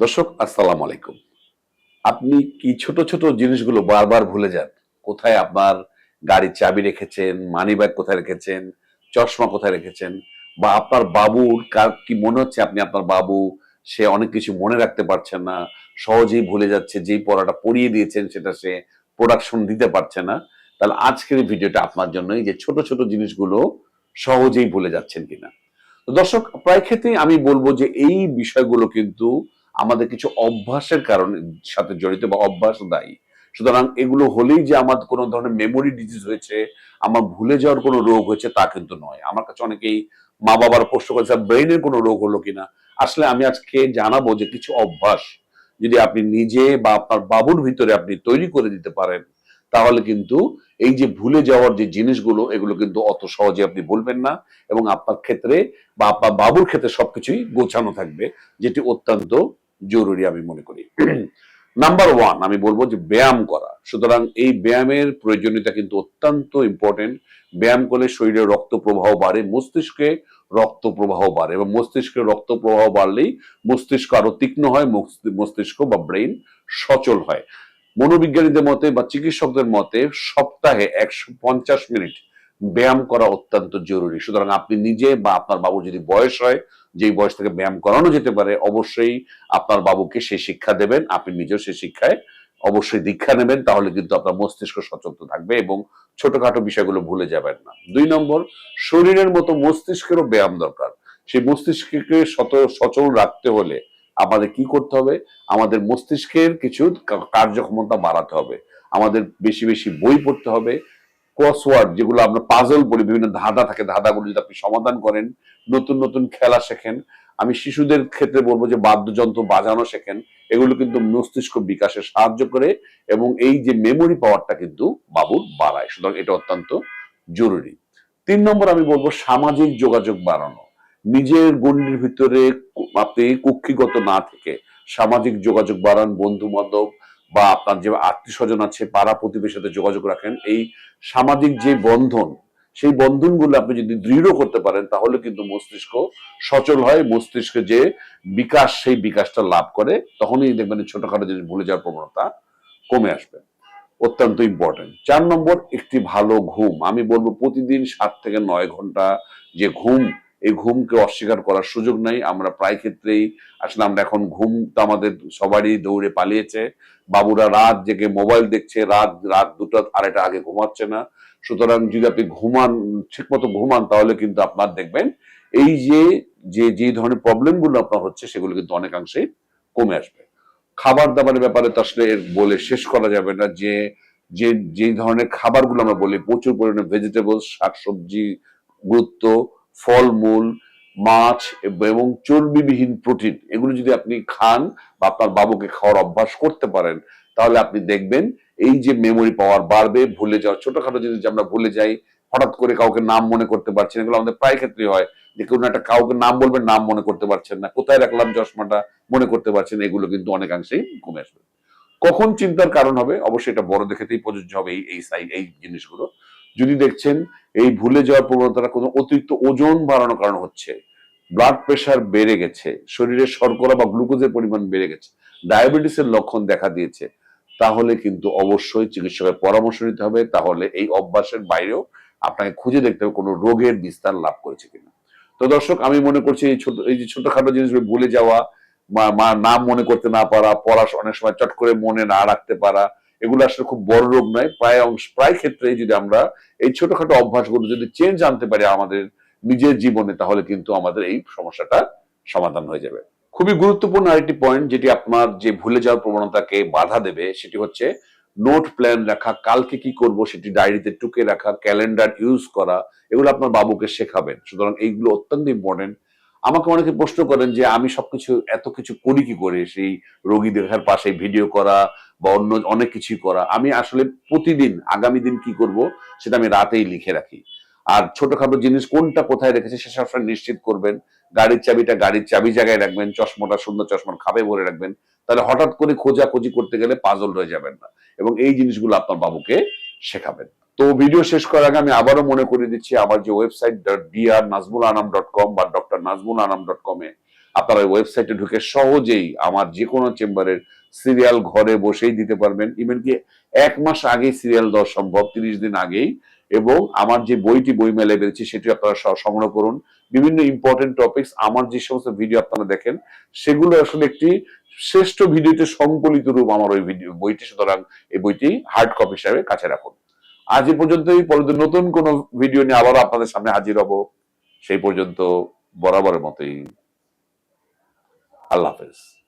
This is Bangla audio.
দর্শক আসসালামু আলাইকুম। আপনি কি ছোট ছোট জিনিসগুলো বারবার ভুলে যান? কোথায় আপনার গাড়ির চাবি রেখেছেন, মানিব্যাগ কোথায় রেখেছেন, চশমা কোথায় রেখেছেন, বা আপনার বাবুর কি মনে হচ্ছে আপনি আপনার বাবু সে অনেক কিছু মনে রাখতে পারছেন না, সহজেই ভুলে যাচ্ছে, যেই পড়াটা পড়িয়ে দিয়েছেন সেটা সে প্রোডাকশন দিতে পারছে না। তাহলে আজকের এই ভিডিওটা আপনার জন্যই, যে ছোট ছোট জিনিসগুলো সহজেই ভুলে যাচ্ছেন কিনা। তো দর্শক, প্রায় ক্ষেত্রেই আমি বলবো যে এই বিষয়গুলো কিন্তু আমাদের কিছু অভ্যাসের কারণে সাথে জড়িত, বা অভ্যাস দায়ী। সুতরাং এগুলো হলেই যে আমার কোনো ধরনের মেমোরি ডিজিজ হয়েছে, আমার ভুলে যাওয়ার কোনো রোগ হয়েছে, তা কিন্তু নয়। আমার কাছে অনেকেই মা বাবার প্রশ্ন করেছে ব্রেইনের কোনো রোগ হলো কিনা। আসলে আমি আজকে জানাবো যে কিছু অভ্যাস যদি আপনি নিজে বা আপনার বাবুর ভিতরে আপনি তৈরি করে দিতে পারেন, তাহলে কিন্তু এই যে ভুলে যাওয়ার যে জিনিসগুলো, এগুলো কিন্তু অত সহজে আপনি ভুলবেন না, এবং আপনার ক্ষেত্রে বা আপনার বাবুর ক্ষেত্রে সবকিছুই গোছানো থাকবে, যেটি অত্যন্ত জরুরি আমি মনে করি। নাম্বার ওয়ান আমি বলবো যে ব্যায়াম করা। সুতরাং এই ব্যায়ামের প্রয়োজনীয়তা কিন্তু অত্যন্ত ইম্পর্টেন্ট। ব্যায়াম করলে শরীরে রক্ত প্রবাহ বাড়ে, মস্তিষ্কে রক্ত প্রবাহ বাড়ে, এবং মস্তিষ্কে রক্ত প্রবাহ বাড়লেই মস্তিষ্ক আরো তীক্ষ্ণ হয়, মস্তিষ্ক বা ব্রেইন সচল হয়। মনোবিজ্ঞানীদের মতে বা চিকিৎসকদের মতে সপ্তাহে 150 মিনিট ব্যায়াম করা অত্যন্ত জরুরি। সুতরাং আপনি নিজে বা আপনার বাবুর যদি বয়স হয়, যেই বয়স থেকে ব্যায়াম করানো যেতে পারে, অবশ্যই আপনার বাবুকে সেই শিক্ষা দেবেন, আপনি নিজেও সেই শিক্ষায় অবশ্যই দীক্ষা নেবেন। তাহলে কিন্তু আপনার মস্তিষ্ক সচল থাকবে এবং ছোটখাটো বিষয়গুলো ভুলে যাবেন না। 2 নম্বর, শরীরের মতো মস্তিষ্কেরও ব্যায়াম দরকার। সেই মস্তিষ্ককে সচল রাখতে হলে আমাদের কি করতে হবে? আমাদের মস্তিষ্কের কিছু কার্যক্ষমতা বাড়াতে হবে। আমাদের বেশি বেশি বই পড়তে হবে। ক্রসওয়ার্ড, যেগুলো আমরা পাজল বলি, বিভিন্ন ধাঁধা থাকে, ধাঁধাগুলো যদি আপনি সমাধান করেন, নতুন নতুন খেলা শেখেন। আমি শিশুদের ক্ষেত্রে বলবো যে বাদ্যযন্ত্র বাজানো শেখেন। এগুলো কিন্তু মস্তিষ্ক বিকাশে সাহায্য করে, এবং এই যে মেমোরি পাওয়ারটা কিন্তু বাবুর বাড়ায়। সুতরাং এটা অত্যন্ত জরুরি। 3 নম্বর আমি বলবো সামাজিক যোগাযোগ বাড়ানো। নিজের গণ্ডির ভিতরে আপনি কুক্ষিগত না থেকে সামাজিক যোগাযোগ বাড়ান। বন্ধু বান্ধব বা আপনার যে আত্মীয় স্বজন আছে, পাড়া প্রতিবেশীর সাথে যোগাযোগ রাখেন। এই সামাজিক যে বন্ধন, সেই বন্ধনগুলো আপনি যদি দৃঢ় করতে পারেন, তাহলে কিন্তু মস্তিষ্ক সচল হয়, মস্তিষ্কে যে বিকাশ, সেই বিকাশটা লাভ করে। তখনই দেখবেন ছোটখাটো জিনিস ভুলে যাওয়ার প্রবণতা কমে আসবে। অত্যন্ত ইম্পর্টেন্ট। 4 নম্বর, একটি ভালো ঘুম। আমি বলবো প্রতিদিন 7 থেকে 9 ঘন্টা যে ঘুম, এই ঘুমকে অস্বীকার করার সুযোগ নাই। আমরা প্রায় ক্ষেত্রেই আসলে আমরা এখন ঘুম তো আমাদের সবারই দৌড়ে পালিয়েছে। বাবুরা রাত জেগে মোবাইল দেখছে, রাত রাত 2টা 2:30 আগে ঘুমাচ্ছে না। সুতরাং যদি আপনি ঠিক মতো ঘুমান, তাহলে কিন্তু আপনার দেখবেন এই যে যে ধরনের প্রবলেম গুলো আপনার হচ্ছে, সেগুলো কিন্তু অনেকাংশেই কমে আসবে। খাবার দাবারের ব্যাপারে তো আসলে বলে শেষ করা যাবে না। যে যে যে ধরনের খাবারগুলো আমরা বলি, প্রচুর পরিমাণে ভেজিটেবলস, শাকসবজি গুরুত্ব, ফলমূল, মাছ এবং চর্বিবিহীন প্রোটিন, এগুলো যদি আপনি খান বা আপনার বাবুকে খাওয়ার অভ্যাস করতে পারেন, তাহলে আপনি দেখবেন এই যে মেমোরি পাওয়ার বাড়বে। ভুলে যাওয়া ছোটখাটো জিনিস যে আমরা ভুলে যাই, হঠাৎ করে কাউকে নাম মনে করতে পারছি না, এগুলো আমাদের প্রায় ক্ষেত্রে হয়। যে কোনো একটা কাউকে নাম বলবেন, নাম মনে করতে পারছেন না, কোথায় রাখলাম চশমাটা মনে করতে পারছেন, এগুলো কিন্তু অনেকাংশেই কমে আসবে। কখন চিন্তার কারণ হবে? অবশ্যই এটা বড়দের ক্ষেত্রেই প্রযোজ্য হবে এই জিনিসগুলো। যদি দেখছেন এই ভুলে যাওয়ার প্রবণতাটা কোনো অতিরিক্ত ওজন বাড়ানোর কারণ হচ্ছে, ব্লাড প্রেশার বেড়ে গেছে, শরীরে শর্করা বা গ্লুকোজের পরিমাণ বেড়ে গেছে, ডায়াবেটিসের লক্ষণ দেখা দিয়েছে, তাহলে কিন্তু অবশ্যই চিকিৎসকের পরামর্শ নিতে হবে। তাহলে এই অভ্যাসের বাইরেও আপনাকে খুঁজে দেখতে হবে কোনো রোগের বিস্তার লাভ করেছে কিনা। তো দর্শক, আমি মনে করছি এই যে ছোটখাটো জিনিসগুলো ভুলে যাওয়া, নাম মনে করতে না পারা, পড়া অনেক সময় চট করে মনে না রাখতে পারা, এগুলো আসলে খুব বড় রোগ নয়। প্রায় ক্ষেত্রে যদি আমরা এই ছোটখাটো অভ্যাসগুলো যদি চেঞ্জ আনতে পারি আমাদের নিজের জীবনে, তাহলে কিন্তু আমাদের এই সমস্যাটা সমাধান হয়ে যাবে। খুবই গুরুত্বপূর্ণ আরেকটি পয়েন্ট, যেটি আপনার যে ভুলে যাওয়ার প্রবণতাকে বাধা দেবে, সেটি হচ্ছে নোট প্ল্যান রাখা। কালকে কি করব সেটি ডায়েরিতে টুকে রাখা, ক্যালেন্ডার ইউজ করা, এগুলো আপনার বাবুকে শেখাবেন। সুতরাং এইগুলো অত্যন্ত ইম্পর্টেন্ট। আমাকে অনেকে প্রশ্ন করেন যে আমি সবকিছু এত কিছু করি কি করে, সেই রোগী দেখার পাশে ভিডিও করা বা অন্য অনেক কিছুই করা। আমি আসলে প্রতিদিন আগামী দিন কি করব সেটা আমি রাতেই লিখে রাখি। আর ছোটখাটো জিনিস কোনটা কোথায় রেখেছে সে সবসময় নিশ্চিত করবেন। গাড়ির চাবিটা গাড়ির চাবি জায়গায় রাখবেন, চশমাটা সুন্দর চশমার খাপে ভরে রাখবেন। তাহলে হঠাৎ করে খোঁজাখুঁজি করতে গেলে পাজল হয়ে যাবেন না, এবং এই জিনিসগুলো আপনার বাবুকে শেখাবেন। তো ভিডিও শেষ করার আগে আমি আবারও মনে করিয়ে দিচ্ছি, আমার যে ওয়েবসাইট dr nazmulaanam.com বা drnazmulaanam.com এ আপনারা ওয়েবসাইটে ঢুকে সহজেই আমার যে কোনো চেম্বারের সিরিয়াল ঘরে বসেই দিতে পারবেন। ইভেন কি 1 মাস আগেই সিরিয়াল দেওয়া সম্ভব, 30 দিন আগেই। এবং আমার যে বই মেলে বেরিয়েছে সেটি আপনারা সংগ্রহ করুন। বিভিন্ন ইম্পর্টেন্ট টপিকস, আমার যে সমস্ত ভিডিও আপনারা দেখেন সেগুলো আসলে একটি শ্রেষ্ঠ ভিডিওতে সংকলিত রূপ আমার ওই বইটি। সুতরাং এই বইটি হার্ড কপি হিসাবে কাছে রাখুন। আজ এই পর্যন্তই। পরবর্তী নতুন কোন ভিডিও নিয়ে আবারও আপনাদের সামনে হাজির হব। সেই পর্যন্ত বরাবরের মতোই আল্লাহ হাফেজ।